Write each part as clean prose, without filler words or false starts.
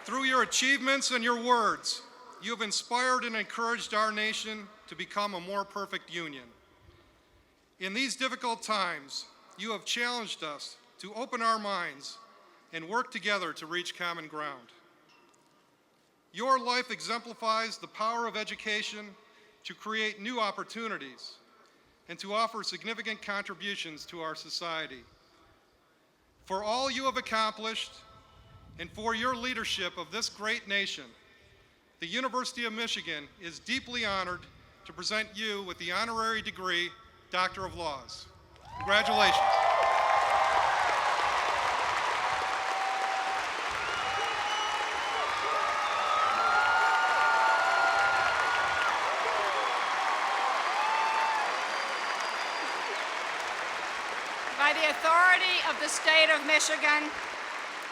Through your achievements and your words, you have inspired and encouraged our nation to become a more perfect union. In these difficult times, you have challenged us to open our minds and work together to reach common ground. Your life exemplifies the power of education to create new opportunities and to offer significant contributions to our society. For all you have accomplished and for your leadership of this great nation, the University of Michigan is deeply honored to present you with the honorary degree, Doctor of Laws. Congratulations. By the authority of the state of Michigan,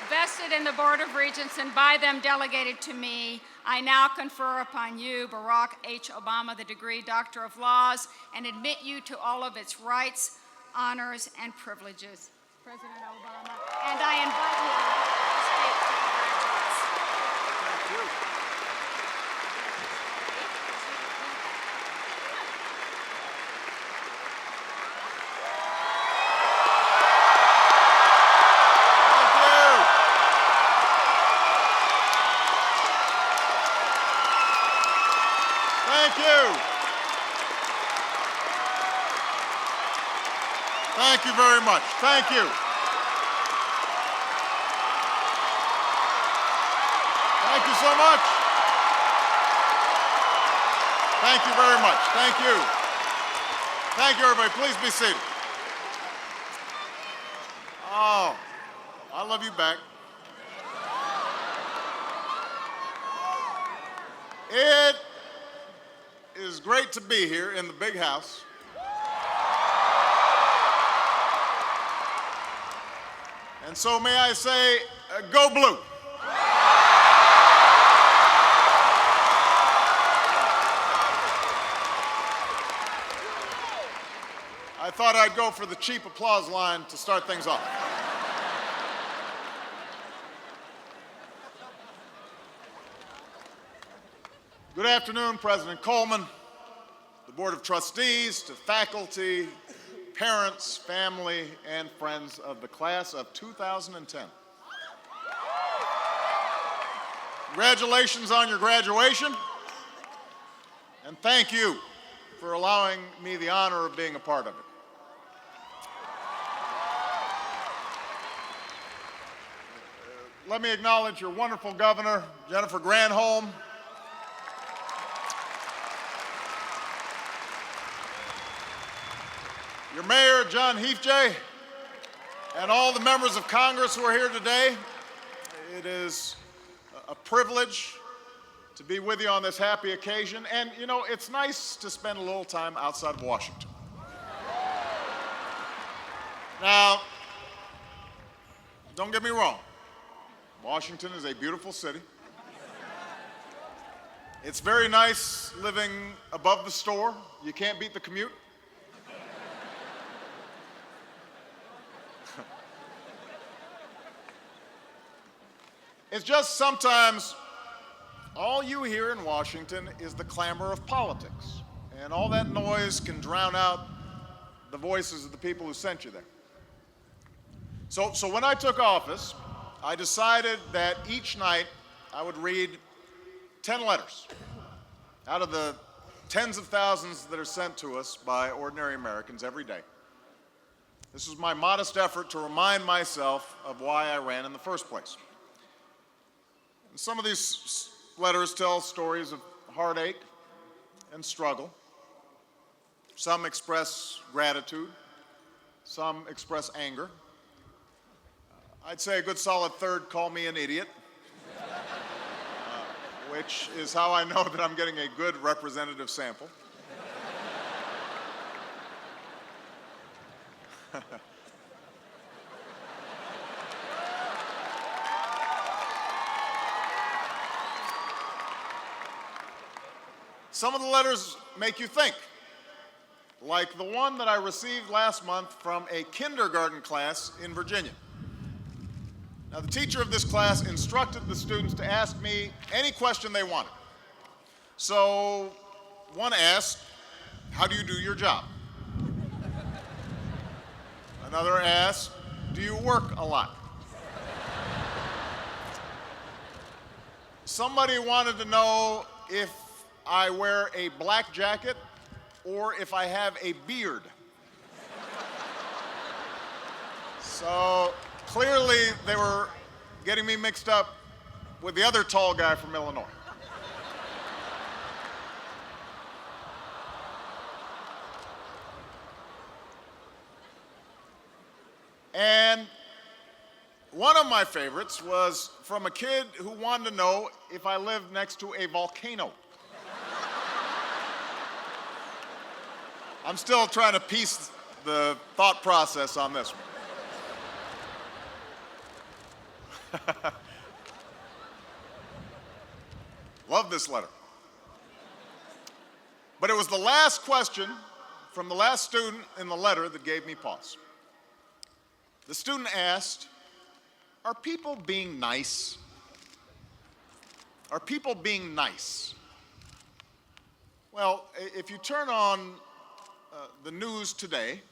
vested in the Board of Regents and by them delegated to me, I now confer upon you, Barack H. Obama, the degree Doctor of Laws, and admit you to all of its rights, honors, and privileges. President Obama, and I invite you to state the congratulations. Thank you. Thank you very much. Thank you. Thank you so much. Thank you very much. Thank you. Thank you, everybody. Please be seated. Oh, I love you back. It is great to be here in the big house. And so may I say, go blue. I thought I'd go for the cheap applause line to start things off. Good afternoon, President Coleman, the Board of Trustees, to faculty, parents, family, and friends of the class of 2010. Congratulations on your graduation, and thank you for allowing me the honor of being a part of it. Let me acknowledge your wonderful governor, Jennifer Granholm, your mayor, John Heafjay, and all the members of Congress who are here today. It is a privilege to be with you on this happy occasion. And, you know, it's nice to spend a little time outside of Washington. Now, don't get me wrong. Washington is a beautiful city. It's very nice living above the store. You can't beat the commute. It's just sometimes all you hear in Washington is the clamor of politics, and all that noise can drown out the voices of the people who sent you there. So when I took office, I decided that each night I would read 10 letters out of the tens of thousands that are sent to us by ordinary Americans every day. This was my modest effort to remind myself of why I ran in the first place. And some of these letters tell stories of heartache and struggle. Some express gratitude. Some express anger. I'd say a good solid third call me an idiot, which is how I know that I'm getting a good representative sample. Some of the letters make you think, like the one that I received last month from a kindergarten class in Virginia. Now, the teacher of this class instructed the students to ask me any question they wanted. So one asked, "How do you do your job?" Another asked, "Do you work a lot?" Somebody wanted to know if I wear a black jacket or if I have a beard. So clearly they were getting me mixed up with the other tall guy from Illinois. And one of my favorites was from a kid who wanted to know if I lived next to a volcano. I'm still trying to piece the thought process on this one. Love this letter. But it was the last question from the last student in the letter that gave me pause. The student asked, "Are people being nice? Are people being nice?" Well, if you turn on the news today,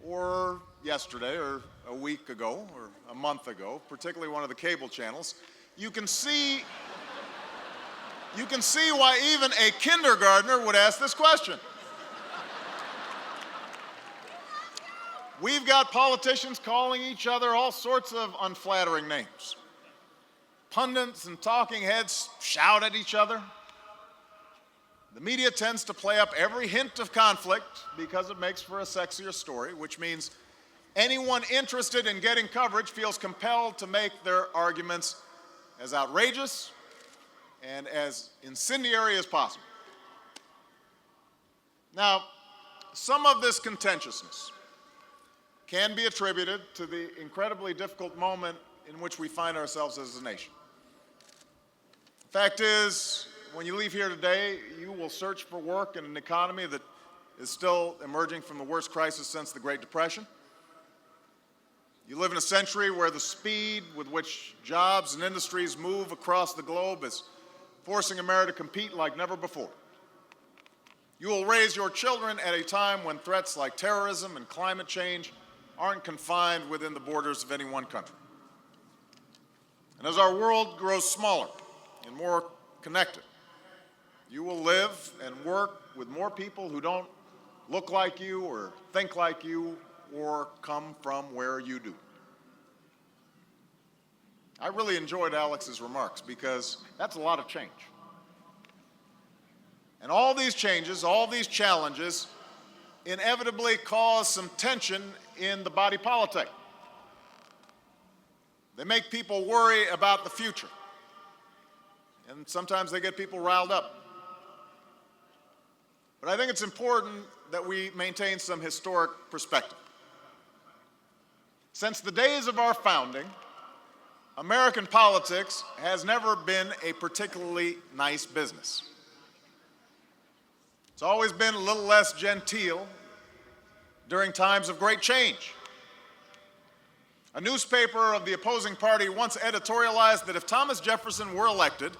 or yesterday, or a week ago, or a month ago, particularly one of the cable channels, you can see why even a kindergartner would ask this question. We've got politicians calling each other all sorts of unflattering names. Pundits and talking heads shout at each other. The media tends to play up every hint of conflict because it makes for a sexier story, which means anyone interested in getting coverage feels compelled to make their arguments as outrageous and as incendiary as possible. Now, some of this contentiousness can be attributed to the incredibly difficult moment in which we find ourselves as a nation. The fact is, when you leave here today, you will search for work in an economy that is still emerging from the worst crisis since the Great Depression. You live in a century where the speed with which jobs and industries move across the globe is forcing America to compete like never before. You will raise your children at a time when threats like terrorism and climate change aren't confined within the borders of any one country. And as our world grows smaller and more connected, you will live and work with more people who don't look like you or think like you or come from where you do. I really enjoyed Alex's remarks because that's a lot of change. And all these changes, all these challenges, inevitably cause some tension in the body politic. They make people worry about the future. And sometimes they get people riled up. But I think it's important that we maintain some historic perspective. Since the days of our founding, American politics has never been a particularly nice business. It's always been a little less genteel during times of great change. A newspaper of the opposing party once editorialized that if Thomas Jefferson were elected,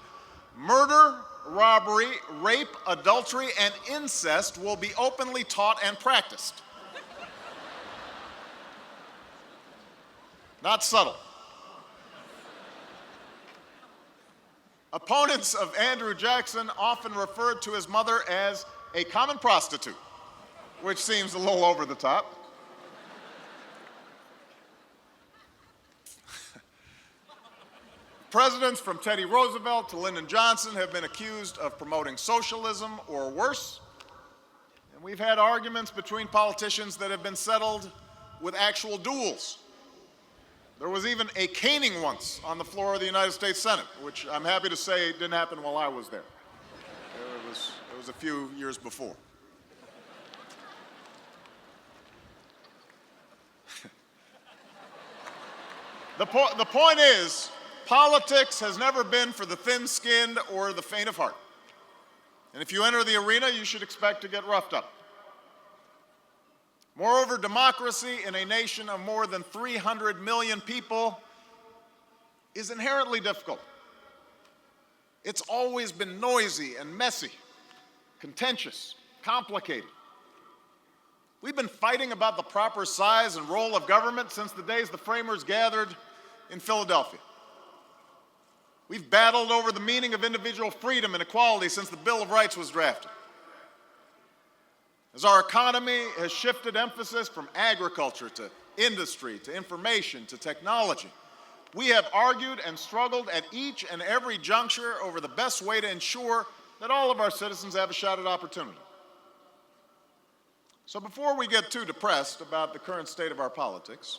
murder, robbery, rape, adultery, and incest will be openly taught and practiced. Not subtle. Opponents of Andrew Jackson often referred to his mother as a common prostitute, which seems a little over the top. Presidents from Teddy Roosevelt to Lyndon Johnson have been accused of promoting socialism or worse. And we've had arguments between politicians that have been settled with actual duels. There was even a caning once on the floor of the United States Senate, which I'm happy to say didn't happen while I was there. It was a few years before. The point is, politics has never been for the thin-skinned or the faint of heart. And if you enter the arena, you should expect to get roughed up. Moreover, democracy in a nation of more than 300 million people is inherently difficult. It's always been noisy and messy, contentious, complicated. We've been fighting about the proper size and role of government since the days the framers gathered in Philadelphia. We've battled over the meaning of individual freedom and equality since the Bill of Rights was drafted. As our economy has shifted emphasis from agriculture to industry, to information, to technology, we have argued and struggled at each and every juncture over the best way to ensure that all of our citizens have a shot at opportunity. So before we get too depressed about the current state of our politics,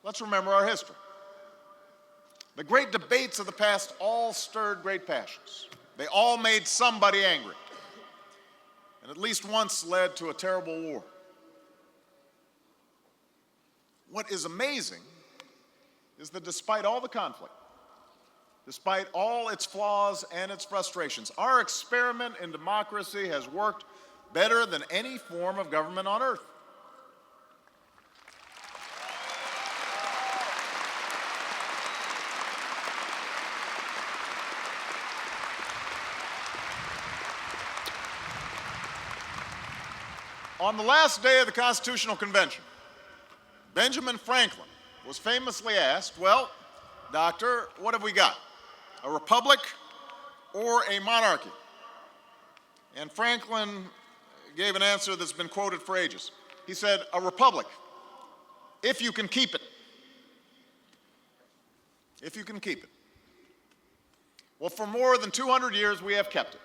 let's remember our history. The great debates of the past all stirred great passions. They all made somebody angry, and at least once led to a terrible war. What is amazing is that despite all the conflict, despite all its flaws and its frustrations, our experiment in democracy has worked better than any form of government on earth. On the last day of the Constitutional Convention, Benjamin Franklin was famously asked, "Well, doctor, what have we got? A republic or a monarchy?" And Franklin gave an answer that's been quoted for ages. He said, "A republic, if you can keep it." If you can keep it. Well, for more than 200 years, we have kept it.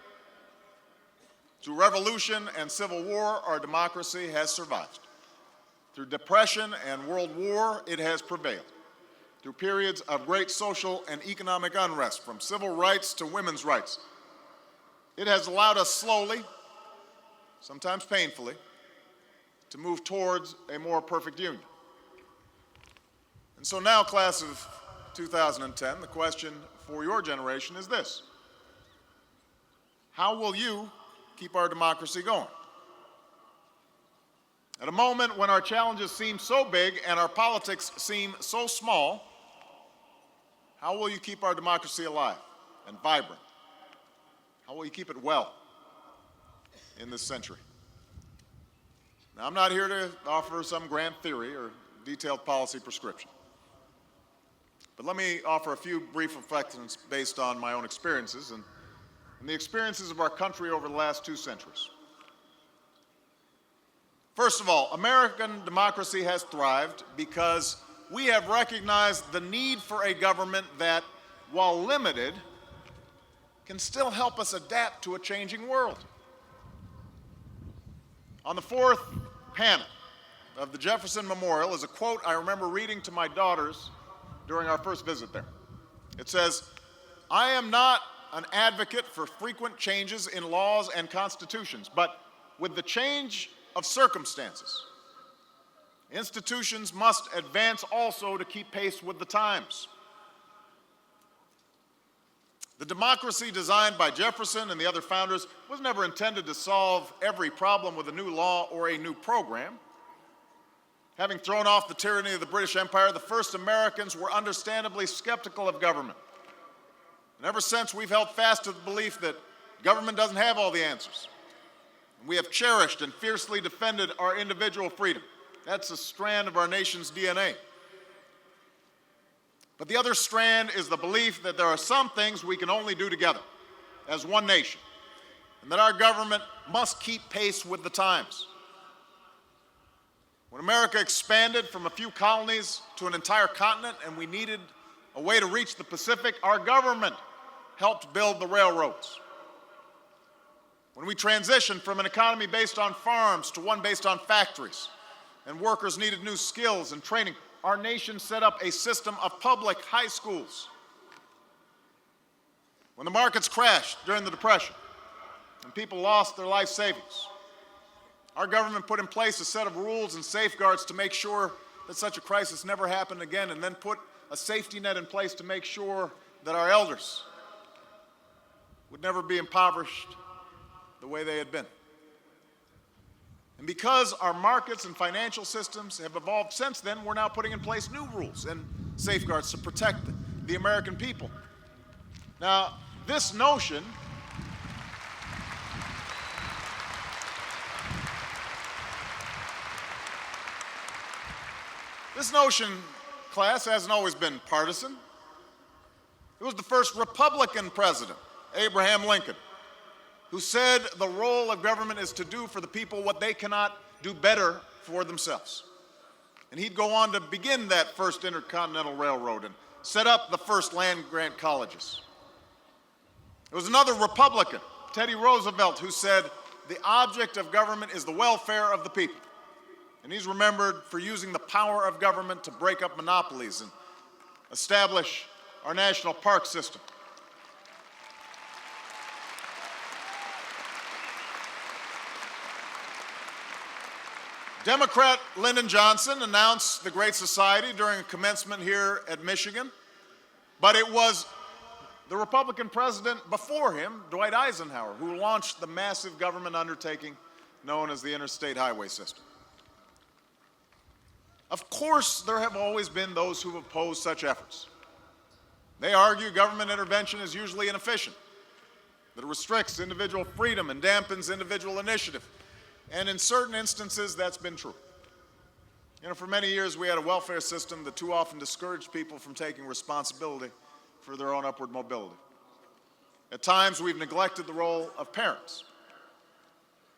Through revolution and civil war, our democracy has survived. Through depression and world war, it has prevailed. Through periods of great social and economic unrest, from civil rights to women's rights, it has allowed us slowly, sometimes painfully, to move towards a more perfect union. And so now, class of 2010, the question for your generation is this: how will you keep our democracy going? At a moment when our challenges seem so big and our politics seem so small, how will you keep our democracy alive and vibrant? How will you keep it well in this century? Now, I'm not here to offer some grand theory or detailed policy prescription, but let me offer a few brief reflections based on my own experiences and the experiences of our country over the last 2 centuries. First of all, American democracy has thrived because we have recognized the need for a government that, while limited, can still help us adapt to a changing world. On the 4th panel of the Jefferson Memorial is a quote I remember reading to my daughters during our first visit there. It says, "I am not an advocate for frequent changes in laws and constitutions, but with the change of circumstances, institutions must advance also to keep pace with the times." The democracy designed by Jefferson and the other founders was never intended to solve every problem with a new law or a new program. Having thrown off the tyranny of the British Empire, the first Americans were understandably skeptical of government. And ever since, we've held fast to the belief that government doesn't have all the answers. And we have cherished and fiercely defended our individual freedom. That's a strand of our nation's DNA. But the other strand is the belief that there are some things we can only do together as one nation, and that our government must keep pace with the times. When America expanded from a few colonies to an entire continent and we needed a way to reach the Pacific, our government helped build the railroads. When we transitioned from an economy based on farms to one based on factories, and workers needed new skills and training, our nation set up a system of public high schools. When the markets crashed during the Depression and people lost their life savings, our government put in place a set of rules and safeguards to make sure that such a crisis never happened again, and then put a safety net in place to make sure that our elders would never be impoverished the way they had been. And because our markets and financial systems have evolved since then, we're now putting in place new rules and safeguards to protect the American people. Now, this notion class, hasn't always been partisan. It was the first Republican president, Abraham Lincoln, who said the role of government is to do for the people what they cannot do better for themselves. And he'd go on to begin that first intercontinental railroad and set up the first land-grant colleges. There was another Republican, Teddy Roosevelt, who said the object of government is the welfare of the people. And he's remembered for using the power of government to break up monopolies and establish our national park system. Democrat Lyndon Johnson announced the Great Society during a commencement here at Michigan, but it was the Republican president before him, Dwight Eisenhower, who launched the massive government undertaking known as the Interstate Highway System. Of course, there have always been those who have opposed such efforts. They argue government intervention is usually inefficient, that it restricts individual freedom and dampens individual initiative. And in certain instances, that's been true. For many years, we had a welfare system that too often discouraged people from taking responsibility for their own upward mobility. At times, we've neglected the role of parents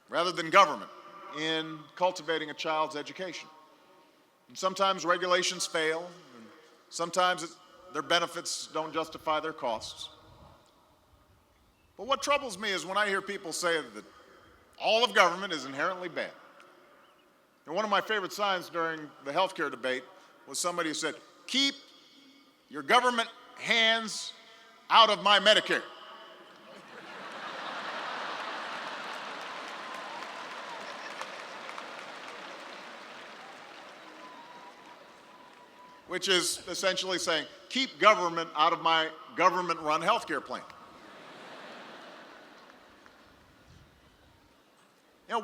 rather than government in cultivating a child's education. And sometimes regulations fail, and sometimes their benefits don't justify their costs. But what troubles me is when I hear people say that all of government is inherently bad. And one of my favorite signs during the healthcare debate was somebody who said, "Keep your government hands out of my Medicare." Which is essentially saying, keep government out of my government-run healthcare plan.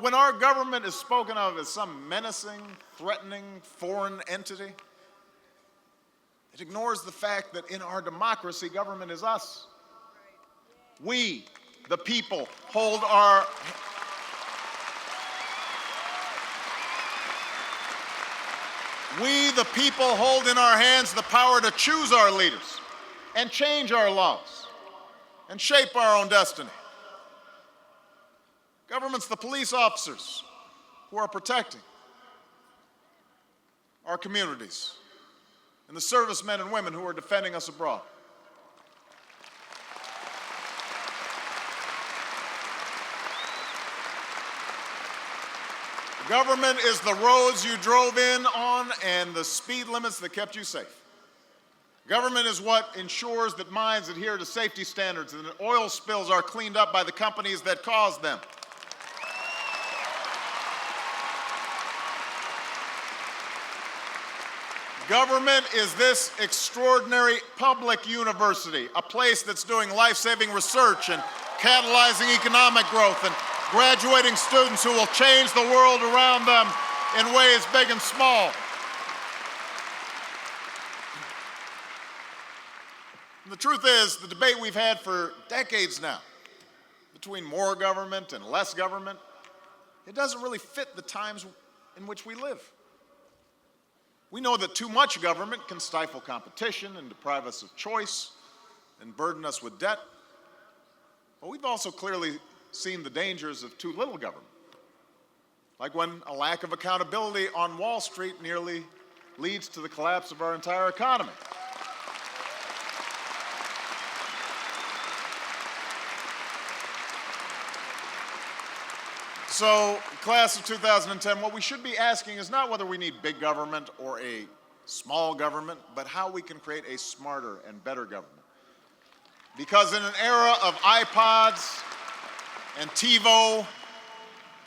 When our government is spoken of as some menacing, threatening, foreign entity, it ignores the fact that in our democracy, government is us. We, the people, hold in our hands the power to choose our leaders and change our laws and shape our own destiny. Government's the police officers who are protecting our communities and the servicemen and women who are defending us abroad. Government is the roads you drove in on and the speed limits that kept you safe. Government is what ensures that mines adhere to safety standards and that oil spills are cleaned up by the companies that caused them. Government is this extraordinary public university, a place that's doing life-saving research and catalyzing economic growth and graduating students who will change the world around them in ways big and small. And the truth is, the debate we've had for decades now between more government and less government, it doesn't really fit the times in which we live. We know that too much government can stifle competition and deprive us of choice and burden us with debt. But we've also clearly seen the dangers of too little government, like when a lack of accountability on Wall Street nearly leads to the collapse of our entire economy. So, class of 2010, what we should be asking is not whether we need big government or a small government, but how we can create a smarter and better government. Because in an era of iPods and TiVo,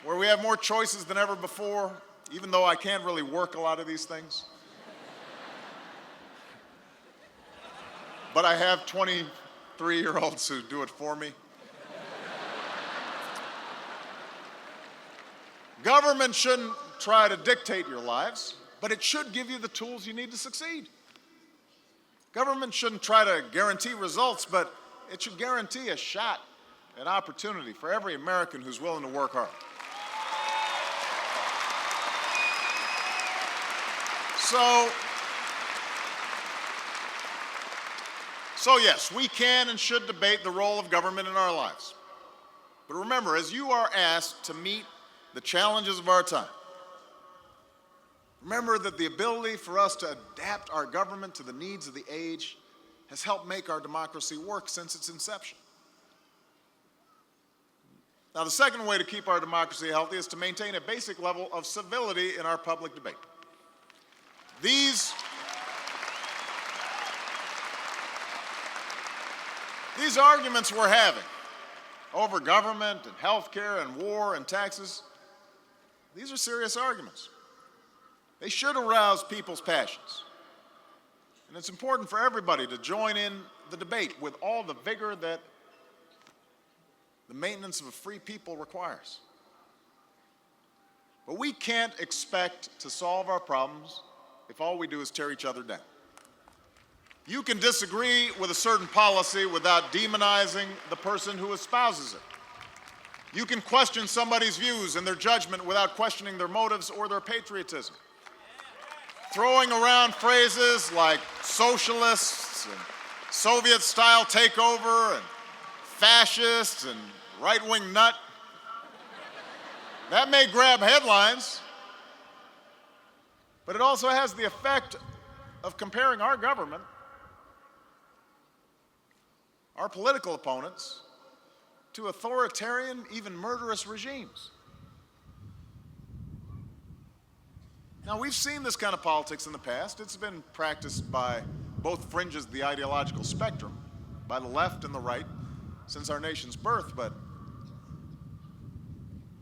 where we have more choices than ever before, even though I can't really work a lot of these things, but I have 23-year-olds who do it for me. Government shouldn't try to dictate your lives, but it should give you the tools you need to succeed. Government shouldn't try to guarantee results, but it should guarantee a shot at opportunity for every American who's willing to work hard. So yes, we can and should debate the role of government in our lives. But remember, as you are asked to meet the challenges of our time, remember that the ability for us to adapt our government to the needs of the age has helped make our democracy work since its inception. Now, the second way to keep our democracy healthy is to maintain a basic level of civility in our public debate. These arguments we're having over government and health care and war and taxes, these are serious arguments. They should arouse people's passions. And it's important for everybody to join in the debate with all the vigor that the maintenance of a free people requires. But we can't expect to solve our problems if all we do is tear each other down. You can disagree with a certain policy without demonizing the person who espouses it. You can question somebody's views and their judgment without questioning their motives or their patriotism. Throwing around phrases like socialists and Soviet-style takeover and fascists and right-wing nut, that may grab headlines, but it also has the effect of comparing our government, our political opponents, to authoritarian, even murderous regimes. Now, we've seen this kind of politics in the past. It's been practiced by both fringes of the ideological spectrum, by the left and the right, since our nation's birth, but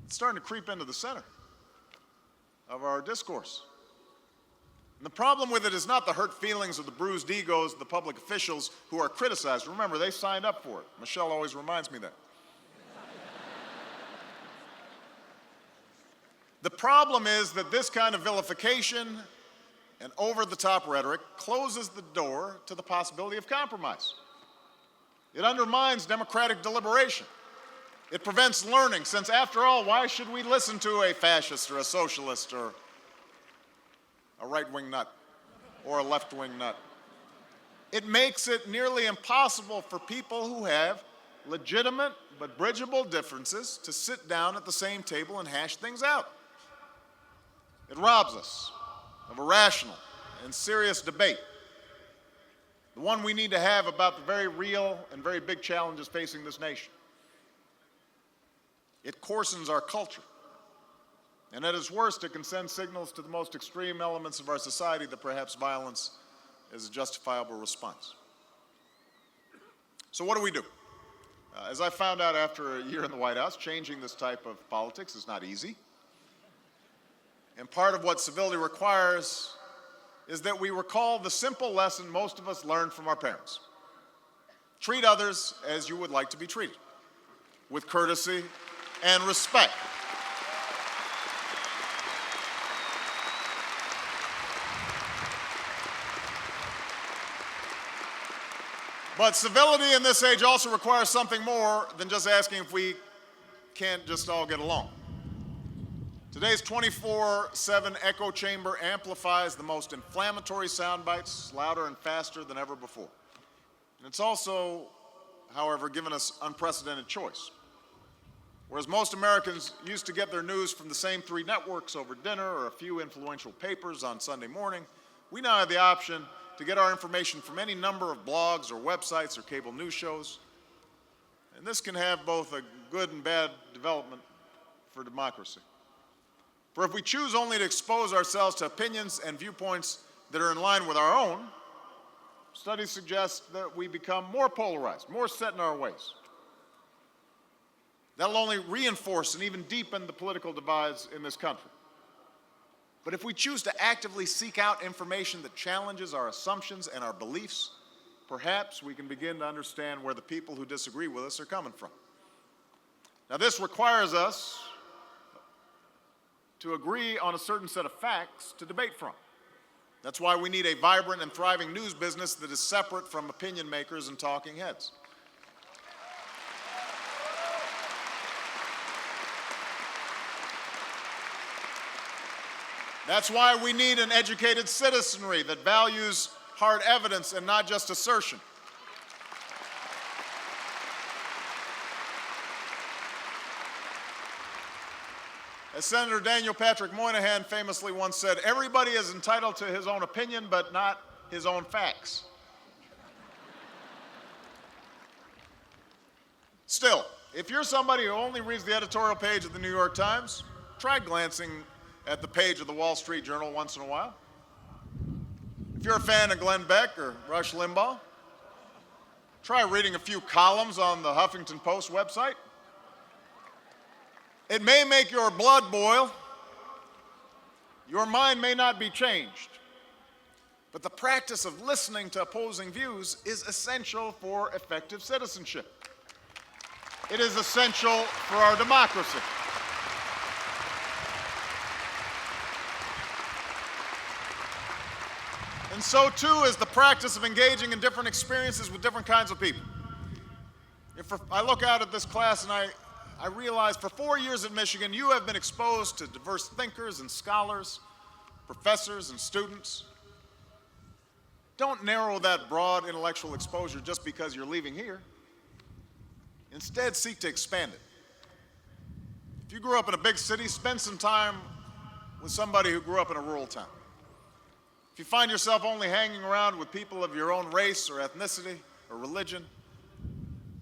it's starting to creep into the center of our discourse. And the problem with it is not the hurt feelings or the bruised egos of the public officials who are criticized. Remember, they signed up for it. Michelle always reminds me that. The problem is that this kind of vilification and over-the-top rhetoric closes the door to the possibility of compromise. It undermines democratic deliberation. It prevents learning, since after all, why should we listen to a fascist or a socialist or a right-wing nut or a left-wing nut? It makes it nearly impossible for people who have legitimate but bridgeable differences to sit down at the same table and hash things out. It robs us of a rational and serious debate, the one we need to have about the very real and very big challenges facing this nation. It coarsens our culture, and at its worst, it can send signals to the most extreme elements of our society that perhaps violence is a justifiable response. So what do we do? As I found out after a year in the White House, changing this type of politics is not easy. And part of what civility requires is that we recall the simple lesson most of us learned from our parents. Treat others as you would like to be treated, with courtesy and respect. But civility in this age also requires something more than just asking if we can't just all get along. Today's 24/7 echo chamber amplifies the most inflammatory sound bites louder and faster than ever before. And it's also, however, given us unprecedented choice. Whereas most Americans used to get their news from the same 3 networks over dinner or a few influential papers on Sunday morning, we now have the option to get our information from any number of blogs or websites or cable news shows. And this can have both a good and bad development for democracy. For if we choose only to expose ourselves to opinions and viewpoints that are in line with our own, studies suggest that we become more polarized, more set in our ways. That'll only reinforce and even deepen the political divides in this country. But if we choose to actively seek out information that challenges our assumptions and our beliefs, perhaps we can begin to understand where the people who disagree with us are coming from. Now, this requires us to agree on a certain set of facts to debate from. That's why we need a vibrant and thriving news business that is separate from opinion makers and talking heads. That's why we need an educated citizenry that values hard evidence and not just assertion. As Senator Daniel Patrick Moynihan famously once said, everybody is entitled to his own opinion, but not his own facts. Still, if you're somebody who only reads the editorial page of the New York Times, try glancing at the page of the Wall Street Journal once in a while. If you're a fan of Glenn Beck or Rush Limbaugh, try reading a few columns on the Huffington Post website. It may make your blood boil. Your mind may not be changed. But the practice of listening to opposing views is essential for effective citizenship. It is essential for our democracy. And so too is the practice of engaging in different experiences with different kinds of people. If I look out at this class and I realize for 4 years at Michigan, you have been exposed to diverse thinkers and scholars, professors and students. Don't narrow that broad intellectual exposure just because you're leaving here. Instead, seek to expand it. If you grew up in a big city, spend some time with somebody who grew up in a rural town. If you find yourself only hanging around with people of your own race or ethnicity or religion,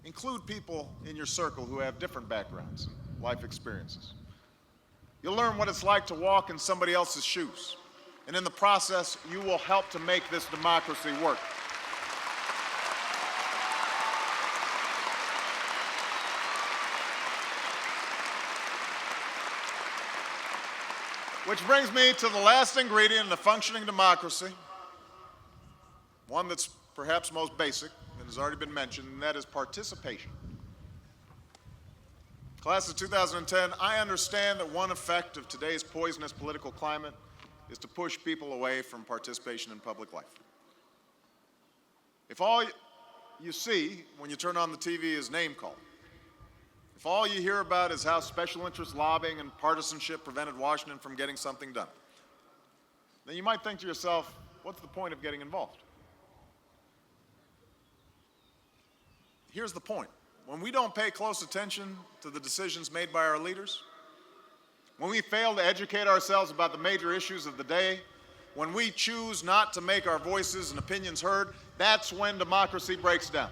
include people in your circle who have different backgrounds and life experiences. You'll learn what it's like to walk in somebody else's shoes, and in the process, you will help to make this democracy work. Which brings me to the last ingredient in a functioning democracy, one that's perhaps most basic and has already been mentioned, and that is participation. Class of 2010, I understand that one effect of today's poisonous political climate is to push people away from participation in public life. If all you see when you turn on the TV is name calling, if all you hear about is how special interest lobbying and partisanship prevented Washington from getting something done, then you might think to yourself, what's the point of getting involved? Here's the point. When we don't pay close attention to the decisions made by our leaders, when we fail to educate ourselves about the major issues of the day, when we choose not to make our voices and opinions heard, that's when democracy breaks down.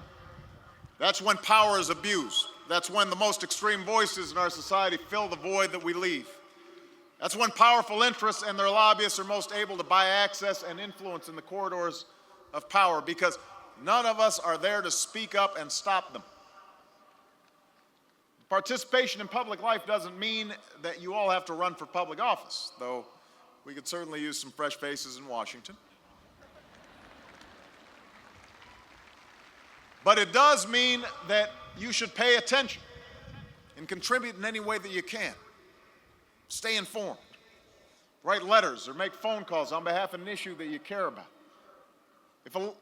That's when power is abused. That's when the most extreme voices in our society fill the void that we leave. That's when powerful interests and their lobbyists are most able to buy access and influence in the corridors of power, because none of us are there to speak up and stop them. Participation in public life doesn't mean that you all have to run for public office, though we could certainly use some fresh faces in Washington. But it does mean that you should pay attention and contribute in any way that you can. Stay informed. Write letters or make phone calls on behalf of an issue that you care about.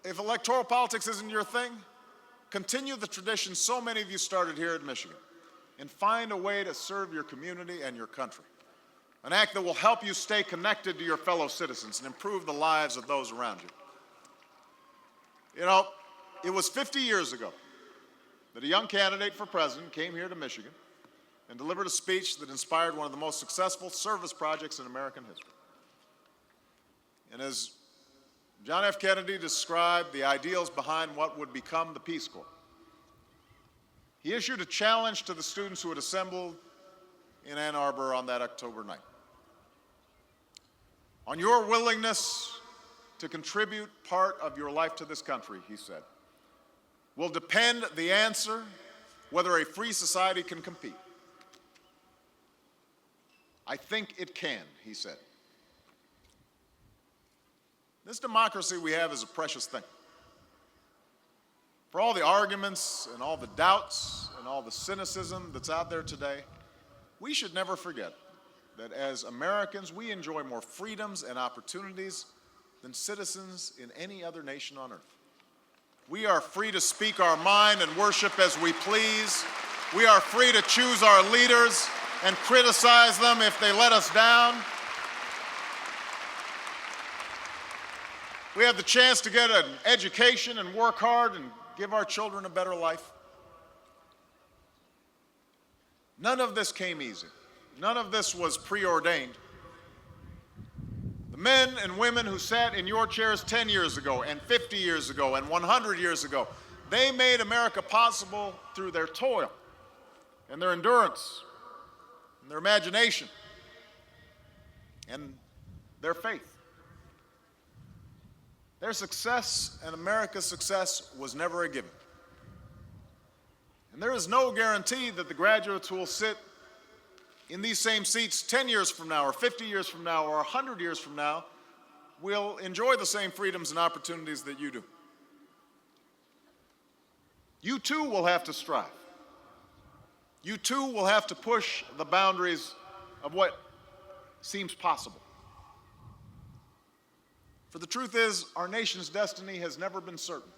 If electoral politics isn't your thing, continue the tradition so many of you started here at Michigan and find a way to serve your community and your country. An act that will help you stay connected to your fellow citizens and improve the lives of those around you. You know, it was 50 years ago that a young candidate for president came here to Michigan and delivered a speech that inspired one of the most successful service projects in American history. And as John F. Kennedy described the ideals behind what would become the Peace Corps, he issued a challenge to the students who had assembled in Ann Arbor on that October night. On your willingness to contribute part of your life to this country, he said, will depend the answer whether a free society can compete. I think it can, he said. This democracy we have is a precious thing. For all the arguments and all the doubts and all the cynicism that's out there today, we should never forget that as Americans, we enjoy more freedoms and opportunities than citizens in any other nation on earth. We are free to speak our mind and worship as we please. We are free to choose our leaders and criticize them if they let us down. We have the chance to get an education and work hard and give our children a better life. None of this came easy. None of this was preordained. The men and women who sat in your chairs 10 years ago and 50 years ago and 100 years ago, they made America possible through their toil and their endurance and their imagination and their faith. Their success and America's success was never a given. And there is no guarantee that the graduates who will sit in these same seats 10 years from now or 50 years from now or 100 years from now will enjoy the same freedoms and opportunities that you do. You too will have to strive. You too will have to push the boundaries of what seems possible. For the truth is, our nation's destiny has never been certain.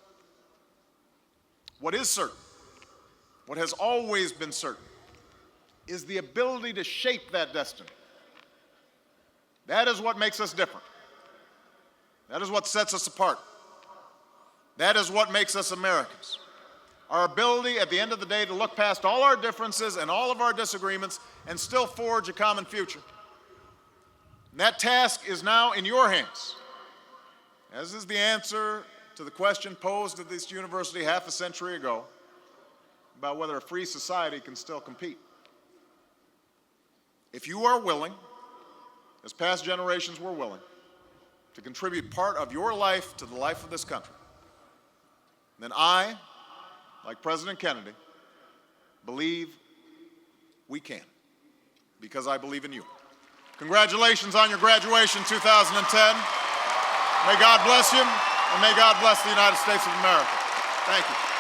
What is certain, what has always been certain, is the ability to shape that destiny. That is what makes us different. That is what sets us apart. That is what makes us Americans. Our ability at the end of the day to look past all our differences and all of our disagreements and still forge a common future. And that task is now in your hands, as is the answer to the question posed at this university half a century ago about whether a free society can still compete. If you are willing, as past generations were willing, to contribute part of your life to the life of this country, then I, like President Kennedy, believe we can, because I believe in you. Congratulations on your graduation 2010. May God bless you, and may God bless the United States of America. Thank you.